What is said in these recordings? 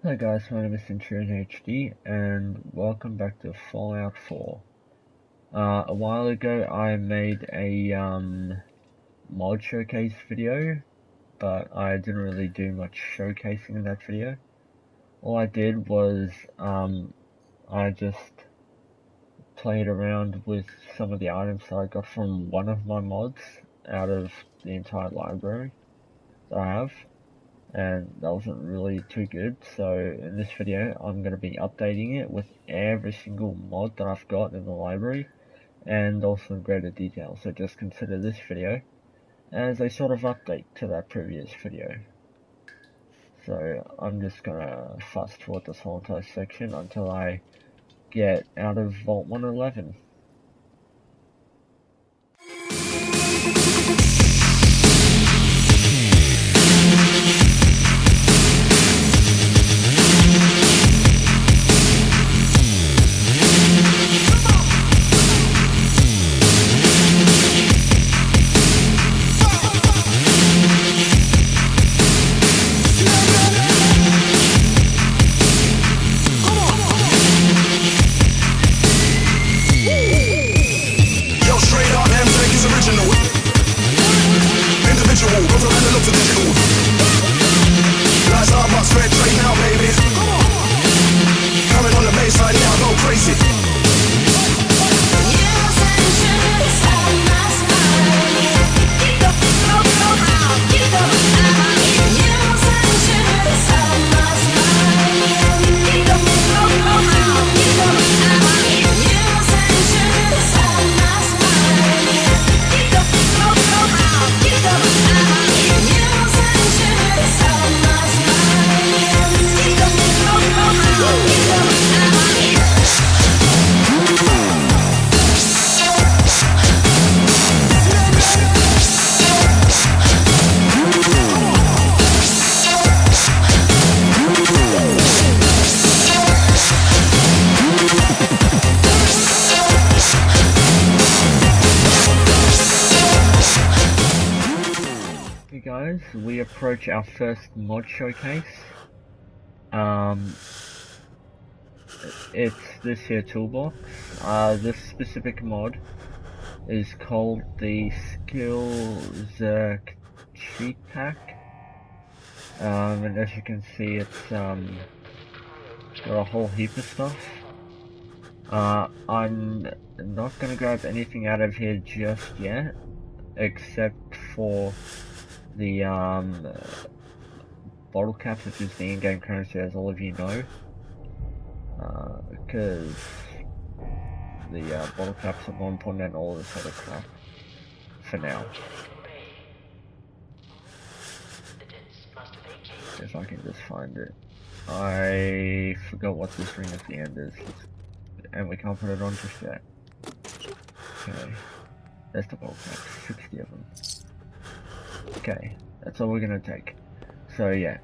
Hi guys, my name is HD and welcome back to Fallout 4. A while ago I made a mod showcase video, but I didn't really do much showcasing in that video. All I did was I just played around with some of the items that I got from one of my mods out of the entire library that I have. And that wasn't really too good, so in this video I'm going to be updating it with every single mod that I've got in the library and also in greater detail, so just consider this video as a sort of update to that previous video. So I'm just going to fast forward this whole entire section until I get out of Vault 111. Guys, we approach our first mod showcase. It's this here toolbox. This specific mod is called the SHAREfactory cheat pack. And as you can see, it's got a whole heap of stuff. I'm not gonna grab anything out of here just yet, except for the bottle caps, which is the in-game currency, as all of you know, because the bottle caps are more important than all this other crap for now. If I can just find it. I forgot what this ring at the end is, and we can't put it on just yet. Okay, there's the bottle caps, 60 of them. Okay, that's all we're gonna take. So yeah,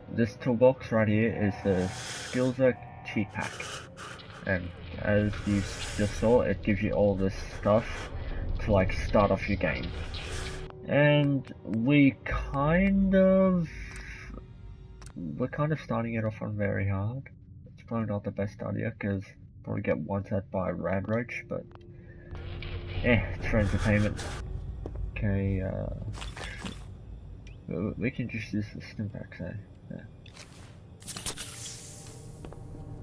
this toolbox right here is the SHAREfactory cheat pack, and as you just saw, it gives you all this stuff to like start off your game. And we're kind of starting it off on very hard. It's probably not the best idea because probably get one-shot by a rad roach, but it's for entertainment. Okay, we can just use the stim pack, so yeah.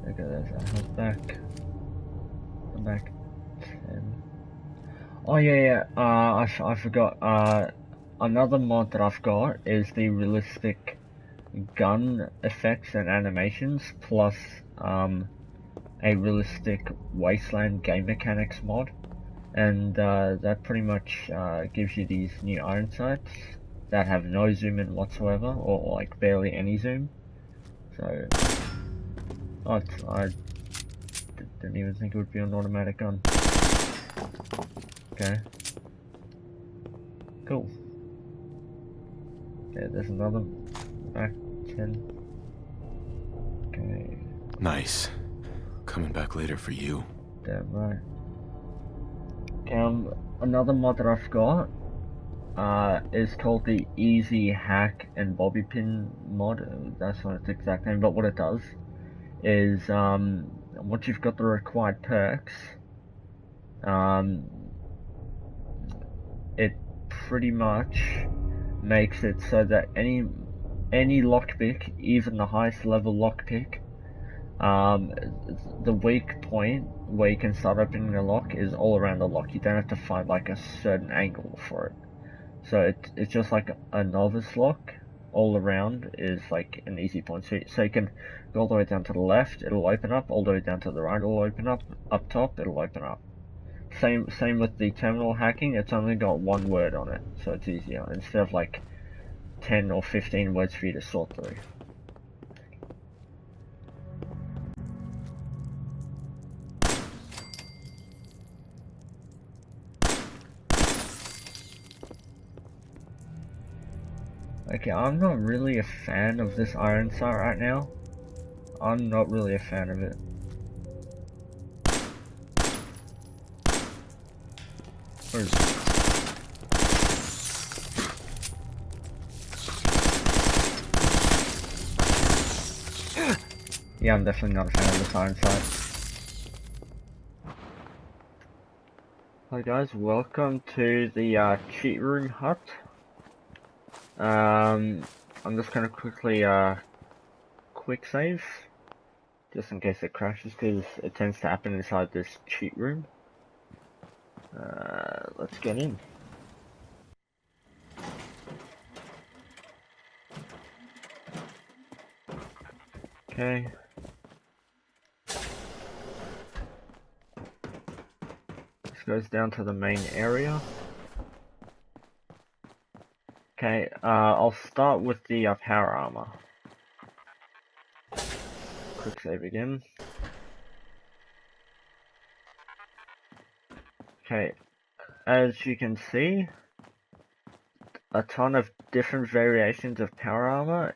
Okay, there's our health back. I'm back 10. Oh yeah, I forgot. Another mod that I've got is the realistic gun effects and animations, plus a realistic wasteland game mechanics mod. And that pretty much gives you these new iron sights that have no zoom in whatsoever, or like barely any zoom. So, I didn't even think it would be an automatic gun. Okay. Cool. Yeah, there's another back 10. Okay. Nice. Coming back later for you. Damn right. Another mod that I've got is called the Easy Hack and Bobby Pin mod. That's not its exact name, but what it does is, once you've got the required perks, it pretty much makes it so that any lockpick, even the highest level lockpick, the weak point where you can start opening the lock is all around the lock. You don't have to find like a certain angle for it. So it's just like a novice lock all around is like an easy point. So you can go all the way down to the left, it'll open up, all the way down to the right, it'll open up top, it'll open up. Same with the terminal hacking, it's only got one word on it, so it's easier, instead of like 10 or 15 words for you to sort through. Okay, I'm not really a fan of this iron sight right now. I'm not really a fan of it. Where is it? Yeah, I'm definitely not a fan of this iron sight. Hi guys, welcome to the cheat room hut. I'm just gonna quickly quick save, just in case it crashes, because it tends to happen inside this cheat room. Let's get in. Okay. This goes down to the main area. Okay, I'll start with the power armor. Quick save again. Okay, as you can see, a ton of different variations of power armor,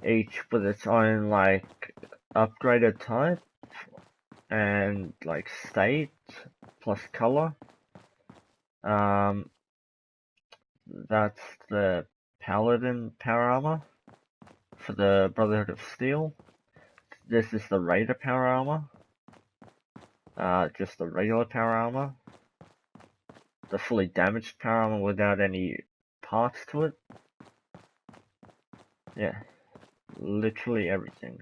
each with its own like upgraded type and like state plus color. That's the Paladin power armor for the Brotherhood of Steel. This is the Raider power armor. Just the regular power armor. The fully damaged power armor without any parts to it. Yeah, literally everything.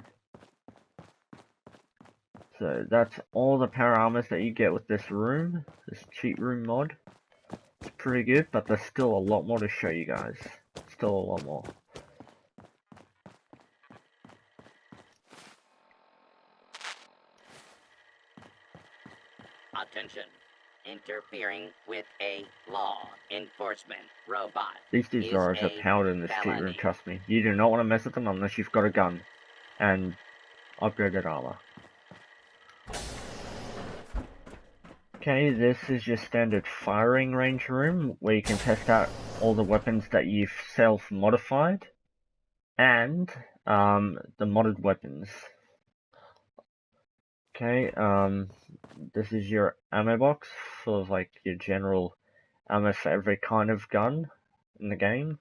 So that's all the power armors that you get with this room, this cheat room mod. It's pretty good, but there's still a lot more to show you guys. Still a lot more. Attention. Interfering with a law enforcement robot. These dudes are overpowered in this cheat room, trust me. You do not want to mess with them unless you've got a gun and upgraded armor. Okay, this is your standard firing range room where you can test out all the weapons that you've self-modified and the modded weapons. Okay, this is your ammo box full of like your general ammo for every kind of gun in the game.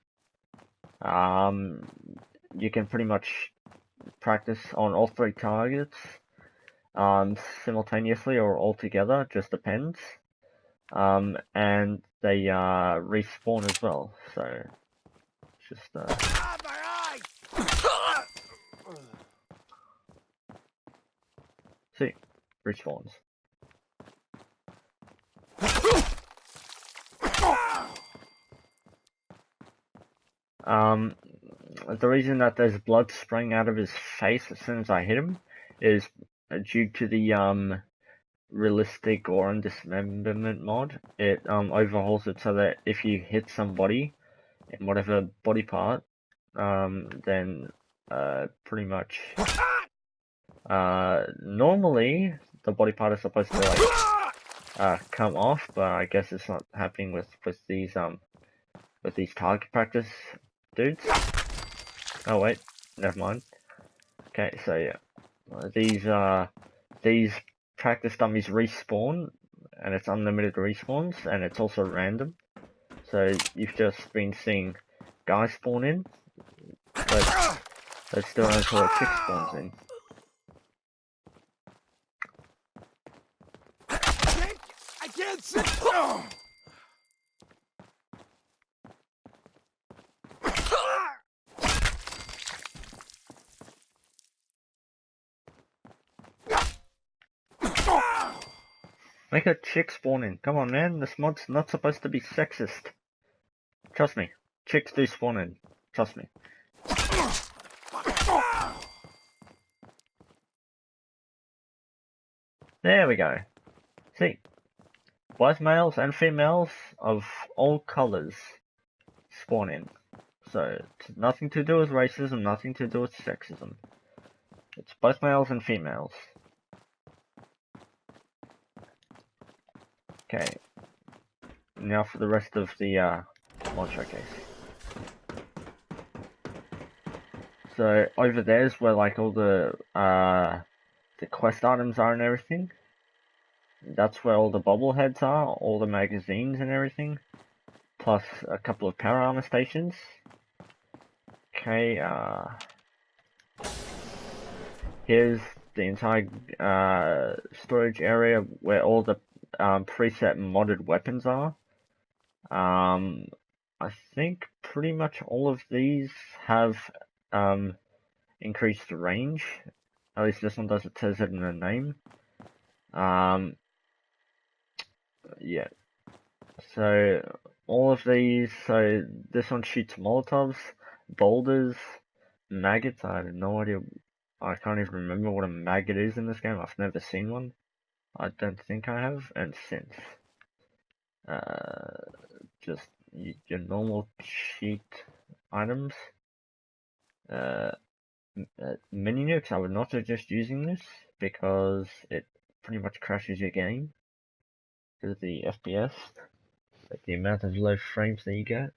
You can pretty much practice on all three targets simultaneously or all together, just depends. And they respawn as well, so it's just see, respawns. The reason that there's blood spraying out of his face as soon as I hit him is due to the realistic gore and dismemberment mod. It overhauls it so that if you hit somebody in whatever body part, then pretty much normally the body part is supposed to like come off, but I guess it's not happening with these target practice dudes. Oh wait, never mind. Okay, so yeah, these practice dummies respawn and it's unlimited respawns, and it's also random. So you've just been seeing guys spawn in, but let's do it until a chick spawns in. I can't sit. Make a chick spawn in. Come on, man. This mod's not supposed to be sexist. Trust me. Chicks do spawn in. Trust me. There we go. See? Both males and females of all colours spawn in. So, it's nothing to do with racism, nothing to do with sexism. It's both males and females. Okay. Now for the rest of the mod showcase. So over there's where like all the quest items are and everything. That's where all the bobbleheads are, all the magazines and everything, plus a couple of power armor stations. Okay, here's the entire storage area where all the preset modded weapons are. I think pretty much all of these have increased range. At least this one does, it says it in the name. Yeah. So all of these, so this one shoots molotovs, boulders, maggots. I have no idea. I can't even remember what a maggot is in this game. I've never seen one. I don't think I have. And synths. Just your normal cheat items. Mini nukes, I would not suggest using this because it pretty much crashes your game because of the FPS, like the amount of low frames that you get.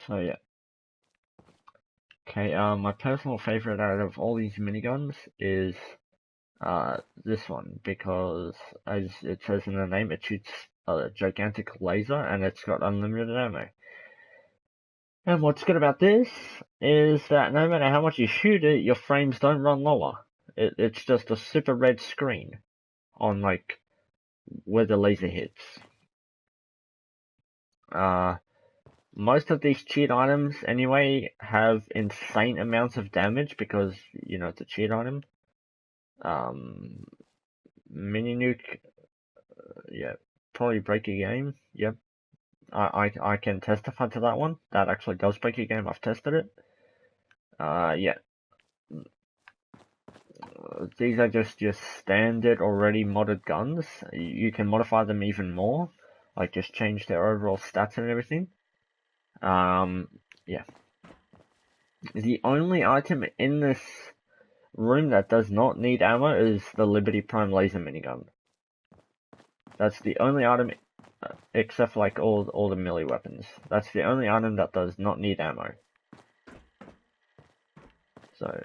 So yeah. Okay, my personal favorite out of all these miniguns is this one, because as it says in the name, it shoots a gigantic laser and it's got unlimited ammo. And what's good about this is that no matter how much you shoot it, your frames don't run lower. It's just a super red screen on like where the laser hits. Most of these cheat items anyway have insane amounts of damage because, you know, it's a cheat item. Mini nuke, yeah, probably break your game. Yep, I can testify to that one. That actually does break your game. I've tested it. Yeah. These are just your standard already modded guns. You can modify them even more, like just change their overall stats and everything. Yeah. The only item in this room that does not need ammo is the Liberty Prime laser minigun. That's the only item, except for like all the melee weapons. That's the only item that does not need ammo. So,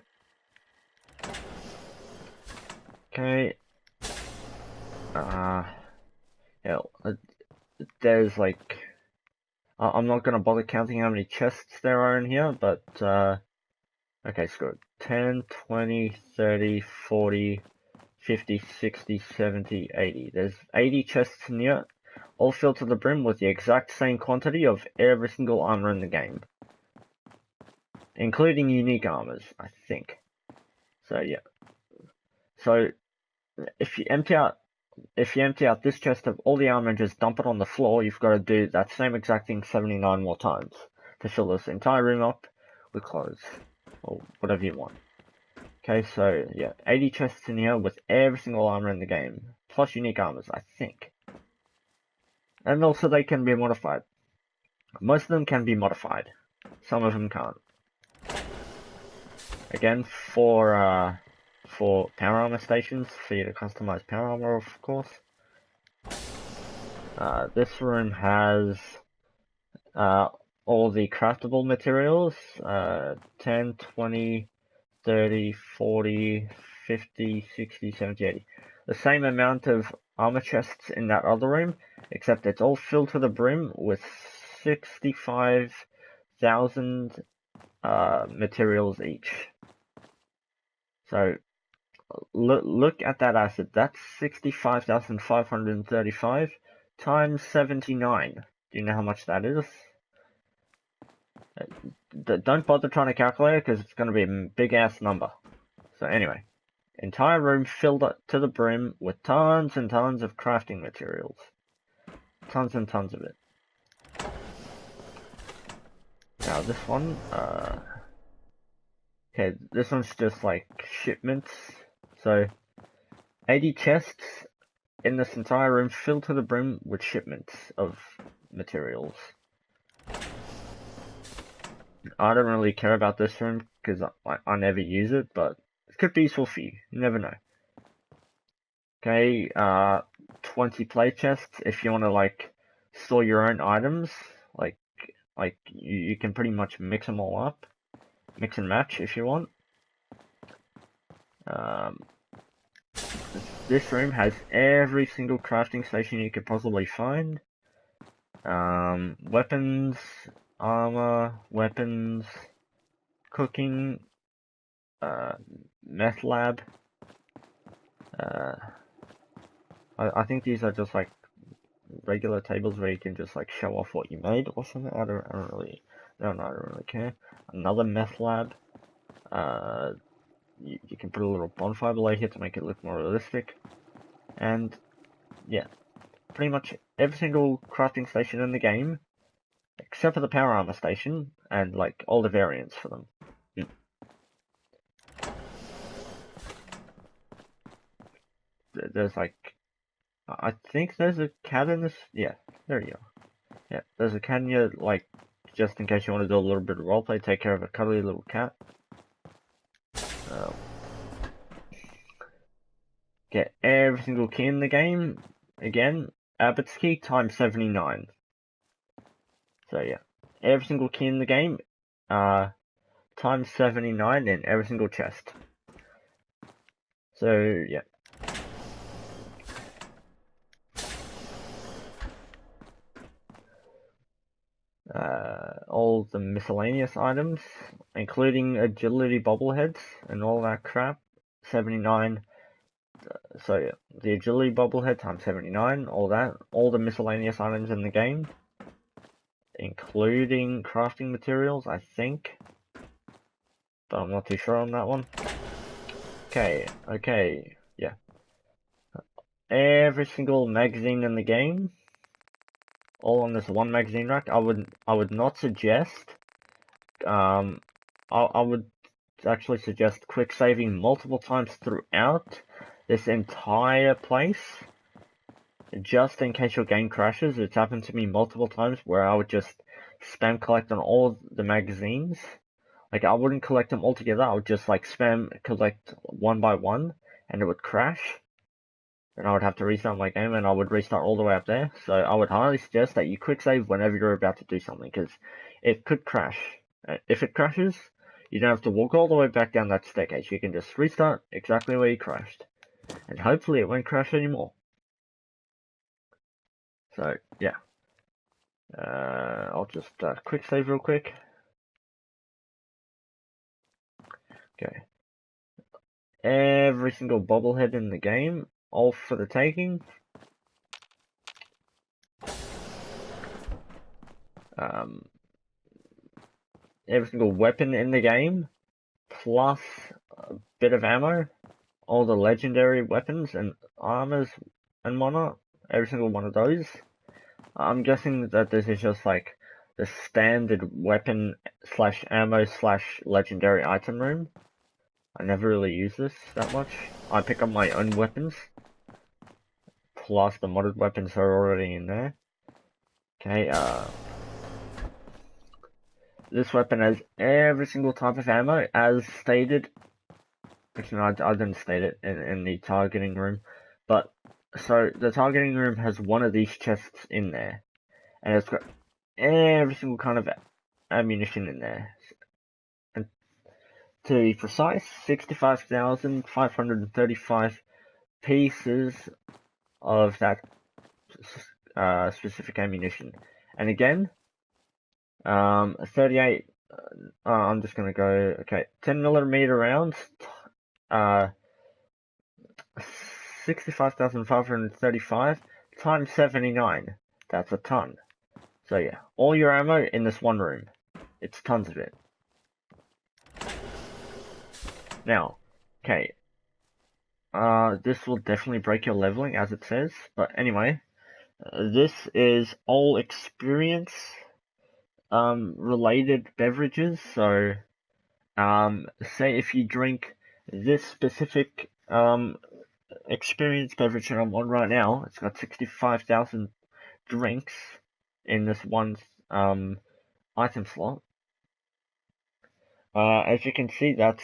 okay. Yeah, there's like, I'm not gonna bother counting how many chests there are in here, but okay, screw it. 10, 20, 30, 40, 50, 60, 70, 80. There's 80 chests in here, all filled to the brim with the exact same quantity of every single armor in the game. Including unique armors, I think. So yeah. So if you empty out this chest of all the armor and just dump it on the floor, you've got to do that same exact thing 79 more times to fill this entire room up with clothes. Or whatever you want. Okay, so yeah, 80 chests in here with every single armor in the game. Plus unique armors, I think. And also they can be modified. Most of them can be modified. Some of them can't. Again, for power armor stations, for you to customize power armor, of course. This room has all the craftable materials, 10, 20, 30, 40, 50, 60, 70, 80. The same amount of armor chests in that other room, except it's all filled to the brim with 65,000 materials each. So look at that acid. That's 65,535 times 79. Do you know how much that is? Don't bother trying to calculate it because it's going to be a big ass number. So anyway, entire room filled up to the brim with tons and tons of crafting materials. Tons and tons of it. Now this one, okay, this one's just like shipments. So 80 chests in this entire room filled to the brim with shipments of materials. I don't really care about this room because I never use it, but it could be useful for you. You never know. Okay, 20 play chests if you want to like store your own items. Like you can pretty much mix them all up, mix and match if you want. This room has every single crafting station you could possibly find. Weapons, armor, weapons, cooking, meth lab. I think these are just like regular tables where you can just like show off what you made or something. I don't really care. Another meth lab. You can put a little bonfire below here to make it look more realistic. And yeah, pretty much every single crafting station in the game, except for the power armor station and like all the variants for them. There's like, I think there's a cat in this. Yeah, there you go. Yeah, there's a cat in here, like, just in case you want to do a little bit of roleplay, take care of a cuddly little cat. Get every single key in the game. Again, Abbott's key times 79. So yeah, every single key in the game, times 79 in every single chest. So yeah. All the miscellaneous items, including agility bobbleheads and all that crap, 79. So yeah, the agility bobblehead times 79, all that, all the miscellaneous items in the game, including crafting materials, I think, but I'm not too sure on that one. Okay, yeah. Every single magazine in the game, all on this one magazine rack. I would not suggest. I would actually suggest quick saving multiple times throughout this entire place, just in case your game crashes. It's happened to me multiple times where I would just spam collect on all the magazines. Like, I wouldn't collect them all together. I would just like spam collect one by one, and it would crash. And I would have to restart my game, and I would restart all the way up there. So I would highly suggest that you quick save whenever you're about to do something, because it could crash. If it crashes, you don't have to walk all the way back down that staircase. You can just restart exactly where you crashed. And hopefully it won't crash anymore. So, yeah. I'll just quick save real quick. Okay. Every single bobblehead in the game, all for the taking. Every single weapon in the game, plus a bit of ammo, all the legendary weapons and armors and whatnot, every single one of those. I'm guessing that this is just like the standard weapon slash ammo slash legendary item room. I never really use this that much. I pick up my own weapons, plus the modded weapons are already in there. Okay, this weapon has every single type of ammo, as stated. Actually, no, I didn't state it in the targeting room, but So the targeting room has one of these chests in there, and it's got every single kind of ammunition in there. And to be precise, 65,535 pieces of that specific ammunition. And again, 38. I'm just gonna go. Okay, 10mm rounds. 65,535 times 79. That's a ton. So yeah, all your ammo in this one room. It's tons of it. Now, okay. This will definitely break your leveling, as it says. But anyway, this is all experience related beverages. So, say if you drink this specific experience beverage that I'm on right now, it's got 65,000 drinks in this one item slot. As you can see, that's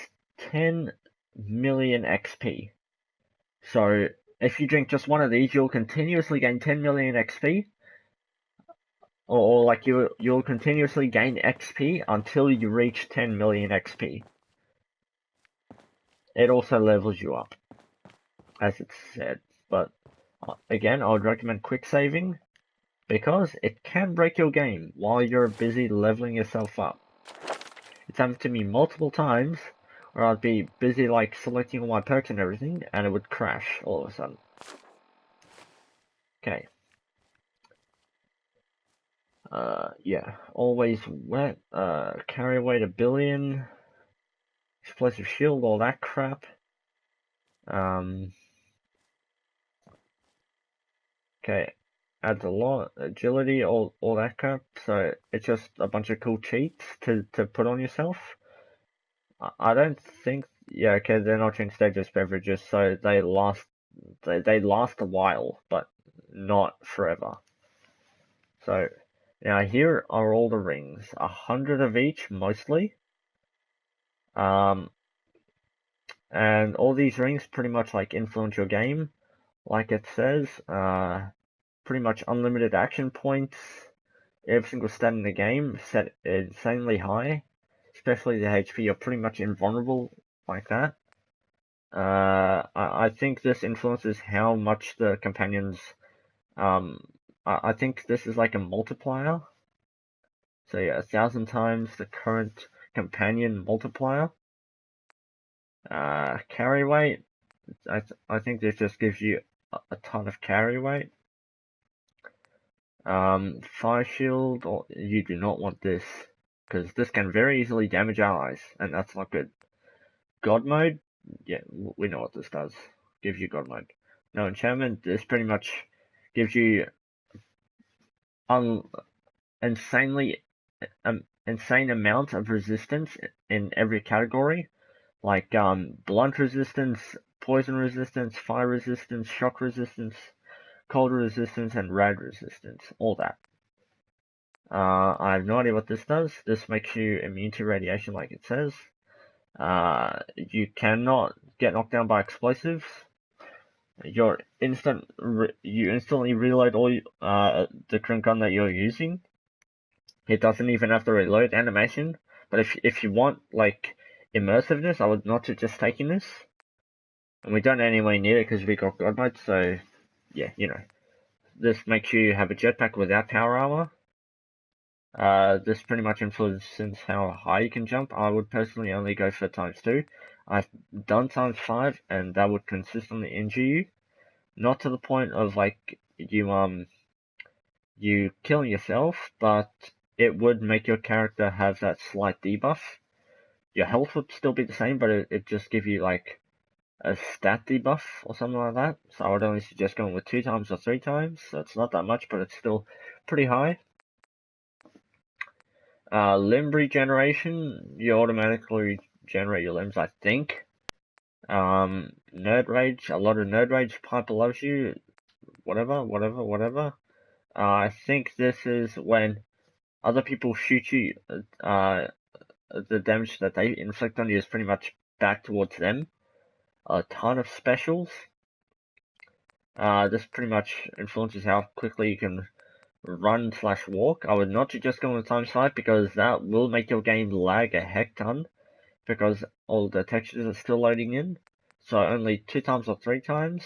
10 million XP. So if you drink just one of these, you'll continuously gain 10 million XP, or like you'll continuously gain XP until you reach 10 million XP. It also levels you up, as it said, but again, I would recommend quick saving, because it can break your game while you're busy leveling yourself up. It's happened to me multiple times, where I'd be busy like selecting all my perks and everything, and it would crash all of a sudden. Okay. Yeah, always wet, carry weight 1 billion, explosive shield, all that crap. Okay, adds a lot, agility, all that crap, so it's just a bunch of cool cheats to put on yourself. I don't think, yeah, okay, they're not in stages beverages, so they last a while, but not forever. So, now here are all the rings, 100 of each, mostly. And all these rings pretty much like influence your game, like it says, pretty much unlimited action points, every single stat in the game set insanely high, especially the HP, you're pretty much invulnerable like that. I think this influences how much the companions, I think this is like a multiplier. So yeah, 1,000 times the current companion multiplier. Carry weight, I think this just gives you a ton of carry weight. Fire shield, you do not want this, because this can very easily damage allies, and that's not good. God mode, yeah, we know what this does. Gives you God mode. No enchantment, this pretty much gives you insane amount of resistance in every category, like blunt resistance, poison resistance, fire resistance, shock resistance, cold resistance, and rad resistance, all that. I have no idea what this does. This makes you immune to radiation, like it says. You cannot get knocked down by explosives. You instantly reload all the current gun that you're using. It doesn't even have the reload animation. But if you want like immersiveness, I would not have just taken this. And we don't anyway need it because we got God mode. So yeah, you know, this makes you have a jetpack without power armor. This pretty much influences how high you can jump. I would personally only go for ×2. I've done ×5, and that would consistently injure you. Not to the point of like you killing yourself, but it would make your character have that slight debuff. Your health would still be the same, but it just give you like a stat debuff or something like that. So I would only suggest going with 2 times or 3 times. So it's not that much, but it's still pretty high. Limb regeneration, you automatically regenerate your limbs, I think. Nerd rage, a lot of nerd rage, Piper loves you, whatever. I think this is when other people shoot you, the damage that they inflict on you is pretty much back towards them. A ton of specials. This pretty much influences how quickly you can run/walk. I would not suggest going to time swipe because that will make your game lag a heck ton because all the textures are still loading in. So only 2 times or 3 times.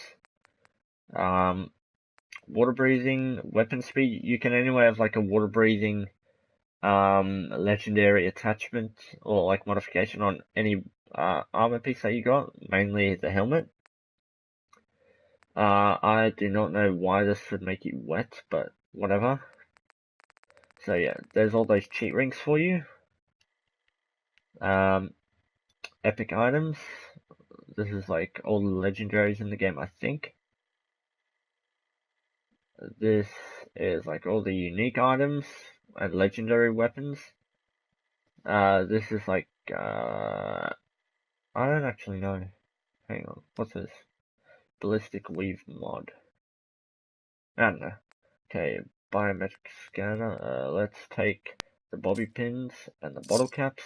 Water breathing, weapon speed, you can anyway have like a water breathing legendary attachment or like modification on any armor piece that you got, mainly the helmet. I do not know why this would make you wet, but whatever. So yeah, there's all those cheat rings for you. Epic items. This is like all the legendaries in the game, I think. This is like all the unique items and legendary weapons. This is like, I don't actually know. Hang on, what's this? Ballistic weave mod. I don't know. Okay, biometric scanner. Let's take the bobby pins and the bottle caps.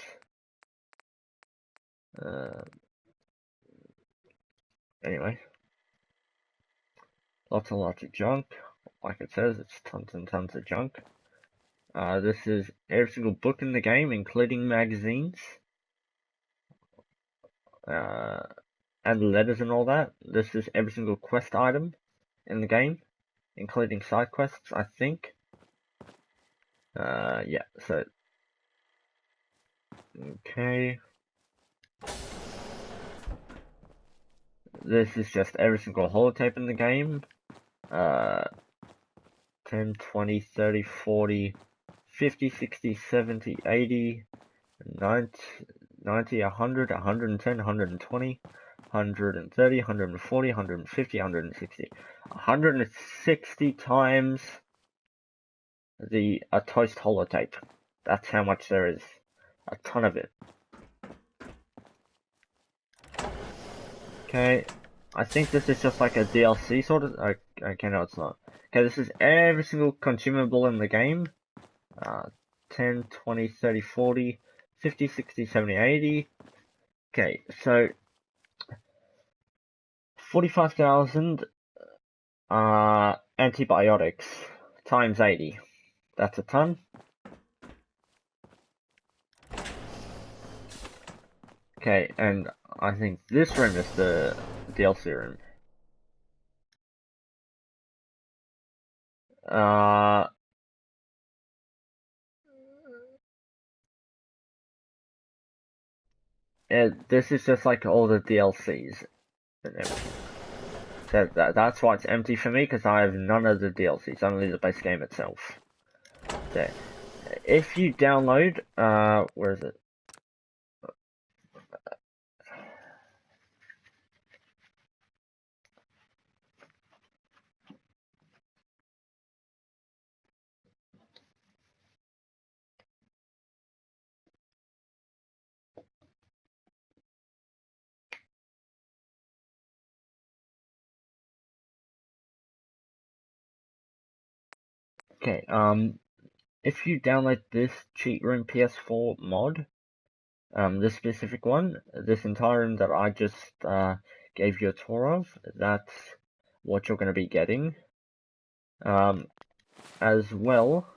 Anyway. Lots and lots of junk. Like it says, it's tons and tons of junk. This is every single book in the game, including magazines. And letters and all that. This is every single quest item in the game, including side quests, I think. Yeah, so. Okay. This is just every single holotape in the game. 10, 20, 30, 40, 50, 60, 70, 80, 90, 100, 110, 120, 130, 140, 150, 160. 160 times a toast holotape. That's how much there is. A ton of it. Okay, I think this is just like a DLC sort of. Okay, no, it's not. Okay, this is every single consumable in the game. 10, 20, 30, 40, 50, 60, 70, 80. Okay, so 45,000 antibiotics times 80. That's a ton. Okay, and I think this room is the DLC room. This is just like all the DLCs and everything. That's why it's empty for me, because I have none of the DLCs, only the base game itself. So, if you download, where is it? Okay, if you download this cheat room PS4 mod, this specific one, this entire room that I just gave you a tour of, that's what you're going to be getting. As well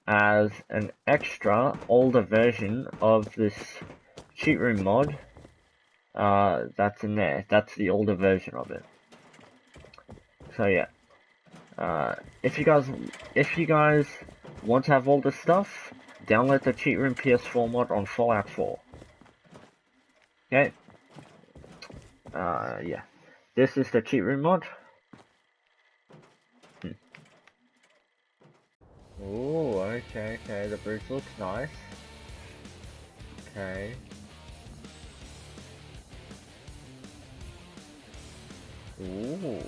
as an extra older version of this cheat room mod, that's in there. That's the older version of it. So yeah. If you guys want to have all this stuff, download the cheat room PS4 mod on Fallout 4. Okay. Yeah. This is the cheat room mod. Ooh, okay. The bridge looks nice. Okay. Ooh.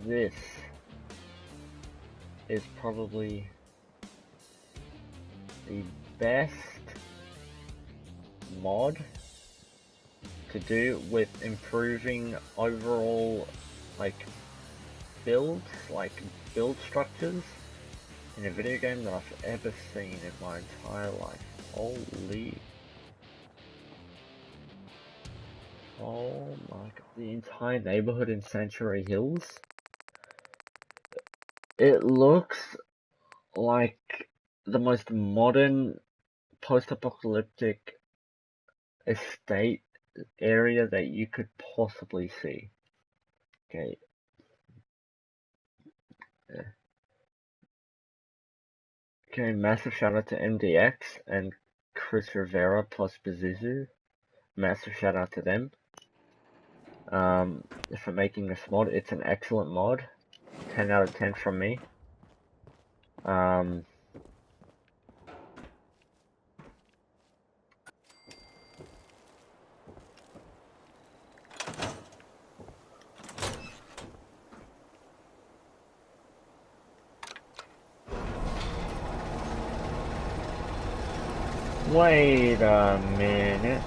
This is probably the best mod to do with improving overall, like, build structures in a video game that I've ever seen in my entire life. Holy. Oh my god, the entire neighborhood in Sanctuary Hills. It looks like the most modern post-apocalyptic estate area that you could possibly see. Okay. Okay, massive shout out to MDX and Chris Rivera plus Bazuzu. Massive shout out to them for making this mod. It's an excellent mod. 10 out of 10 from me. Wait a minute.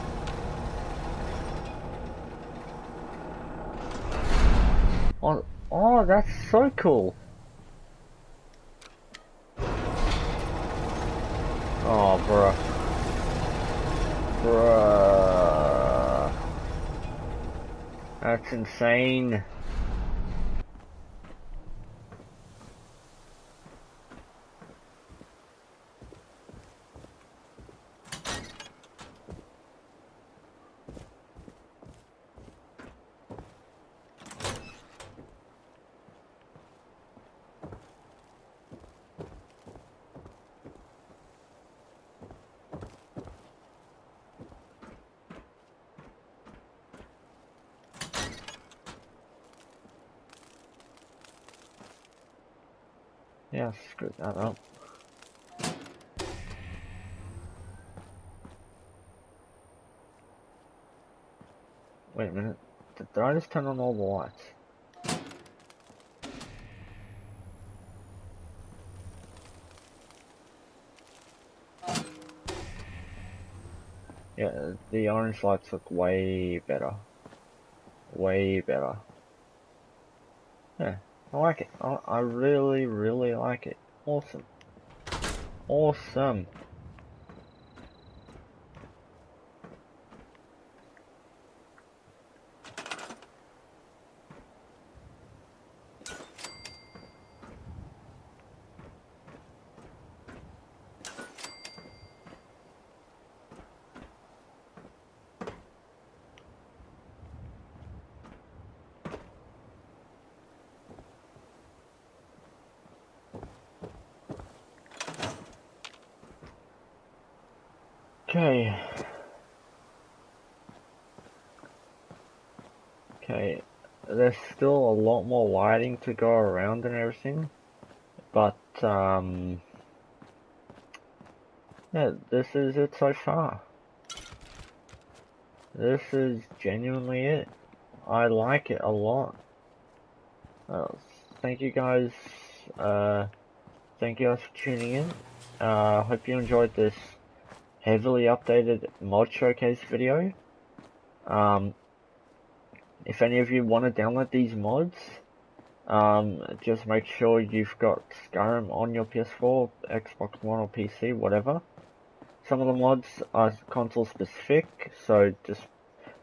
Oh, that's so cool. Oh, bruh. Bruh. That's insane. Yeah, screw that up. Wait a minute. Did I just turn on all the lights? Yeah, the orange lights look way better. Way better. Yeah, I like it. I really, really like it. Awesome. Awesome. Okay. Okay. There's still a lot more lighting to go around and everything. But, yeah, this is it so far. This is genuinely it. I like it a lot. Thank you guys, thank you guys for tuning in. Hope you enjoyed this heavily updated mod showcase video. If any of you want to download these mods, just make sure you've got Skyrim on your PS4, Xbox One or PC, whatever. Some of the mods are console specific, so just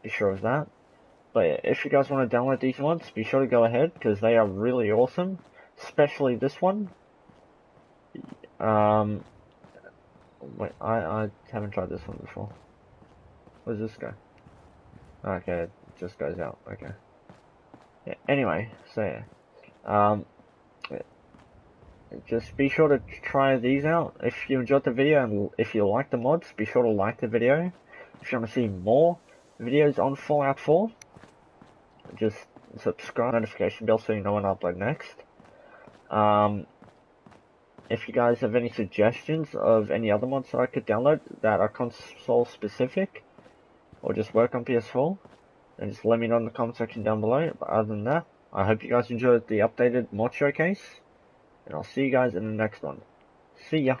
be sure of that. But if you guys want to download these mods, be sure to go ahead, because they are really awesome. Especially this one. Wait, I haven't tried this one before. Where's this go? Okay, it just goes out, okay. Yeah, anyway, so yeah. Just be sure to try these out. If you enjoyed the video and if you like the mods, be sure to like the video. If you want to see more videos on Fallout 4, just subscribe, notification bell so you know when I upload next. If you guys have any suggestions of any other mods that I could download that are console specific, or just work on PS4, then just let me know in the comment section down below. But other than that, I hope you guys enjoyed the updated mod showcase, and I'll see you guys in the next one. See ya!